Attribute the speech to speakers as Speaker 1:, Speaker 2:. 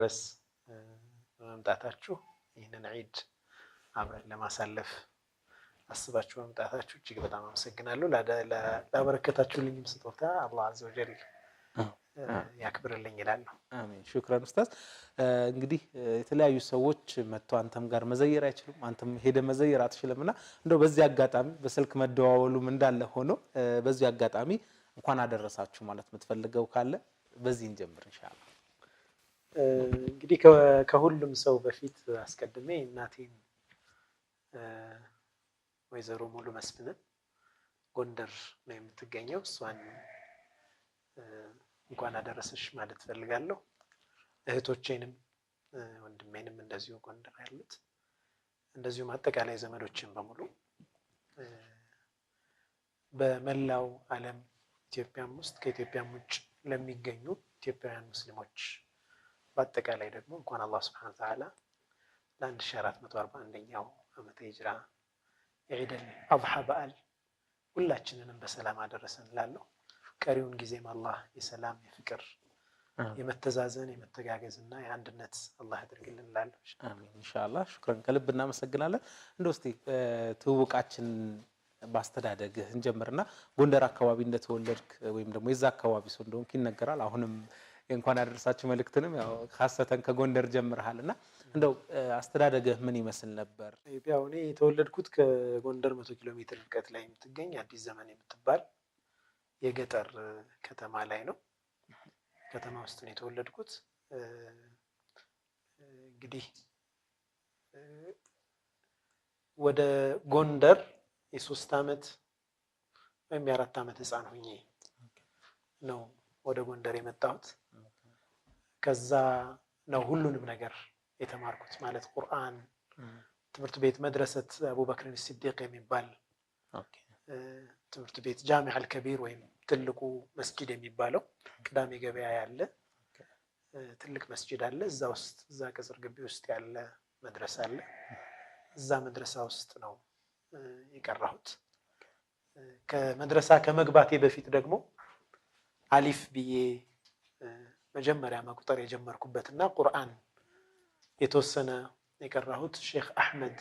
Speaker 1: በስ መምጣታችሁ ይህንን ዒድ አብረን ለማሳለፍ አስባችሁ መምጣታችሁ እጅግ በጣም አመሰግናለሁ። ላበረከታችሁልኝም ስጦታ አላህ አዘ ወጀል ያክብርልኝ ይላለሁ።
Speaker 2: አሜን። ሹክራን ኡስታዝ። እንግዲህ የተለያዩ ሰዎች መጥተው አንተም ጋር መዘየር አይችሉም፣ አንተም ሄደ መዘየር አትችልምና እንደው በዚህ አጋጣሚ በስልክ መደዋወሉም እንዳለ ሆኖ በዚህ አጋጣሚ እንኳን አደረሳችሁ ማለት የምትፈልገው ካለ በዚህ እንጀምር ኢንሻአላህ።
Speaker 1: እንግዲህ ከሁሉም ሰው በፊት አስቀድሜ እናቴን ወይዘሮ ሙሉ መስፍንን ጎንደር ነው የምትገኘው፣ እሷን እንኳን አደረሰሽ ማለት ፈልጋለሁ። እህቶቼንም ወንድሜንም እንደዚሁ ጎንደር ያሉት እንደዚሁም አጠቃላይ ዘመዶችን በሙሉ በመላው ዓለም ኢትዮጵያም ውስጥ ከኢትዮጵያም ውጭ ለሚገኙ ኢትዮጵያውያን ሙስሊሞች በአጠቃላይ ደግሞ እንኳን አላህ Subhanahu Wa Ta'ala ለ1441ኛው ዓመተ ሂጅራ የዒድ አልአድሃ በዓል ሁላችንንም በሰላም አደረሰን እላለሁ። ቀሪውን ጊዜም አላህ የሰላም የፍቅር የመተዛዘን የመተጋገዝና የአንድነት አላህ ያድርግልን እላለሁ።
Speaker 2: አሜን ኢንሻአላህ። ሹክራን ከልብ እናመሰግናለን። እንደው እስቲ ትውውቃችን ባስተዳደግህ እንጀምርና ጎንደር አካባቢ እንደተወለድክ ወይም ደግሞ የዛ አካባቢ ሰው እንደሆንክ ይነገራል። አሁንም እንኳን አደረሳችሁ መልእክትንም ያው ኻሰተን ከጎንደር ጀምረሃልና እንደው አስተዳደግህ ምን ይመስል ነበር?
Speaker 1: ያው እኔ የተወለድኩት ከጎንደር 100 ኪሎ ሜትር ርቀት ላይ የምትገኝ አዲስ ዘመን የምትባል የገጠር ከተማ ላይ ነው። ከተማ ውስጥ ነው የተወለድኩት። እንግዲህ ወደ ጎንደር የ3 ዓመት ወይም የ4 ዓመት ህፃን ሆኜ ነው ወደ ጎንደር የመጣሁት። ከዛ ነው ሁሉንም ነገር የተማርኩት ማለት ቁርአን ትምህርት ቤት መድረሰት አቡበክር ሲዲቅ የሚባል ትምህርት ቤት ጃሚዕ አልከቢር ወይም ትልቁ መስጂድ የሚባለው ቅዳሜ ገበያ ያለ ትልቅ መስጂድ አለ። እዛ ውስጥ እዛ ቅጽር ግቢ ውስጥ ያለ መድረሳ አለ። እዛ መድረሳ ውስጥ ነው የቀራሁት። ከመድረሳ ከመግባቴ በፊት ደግሞ አሊፍ ብዬ መጀመሪያ መቁጠር የጀመርኩበትና ቁርአን የተወሰነ የቀራሁት ሼክ አህመድ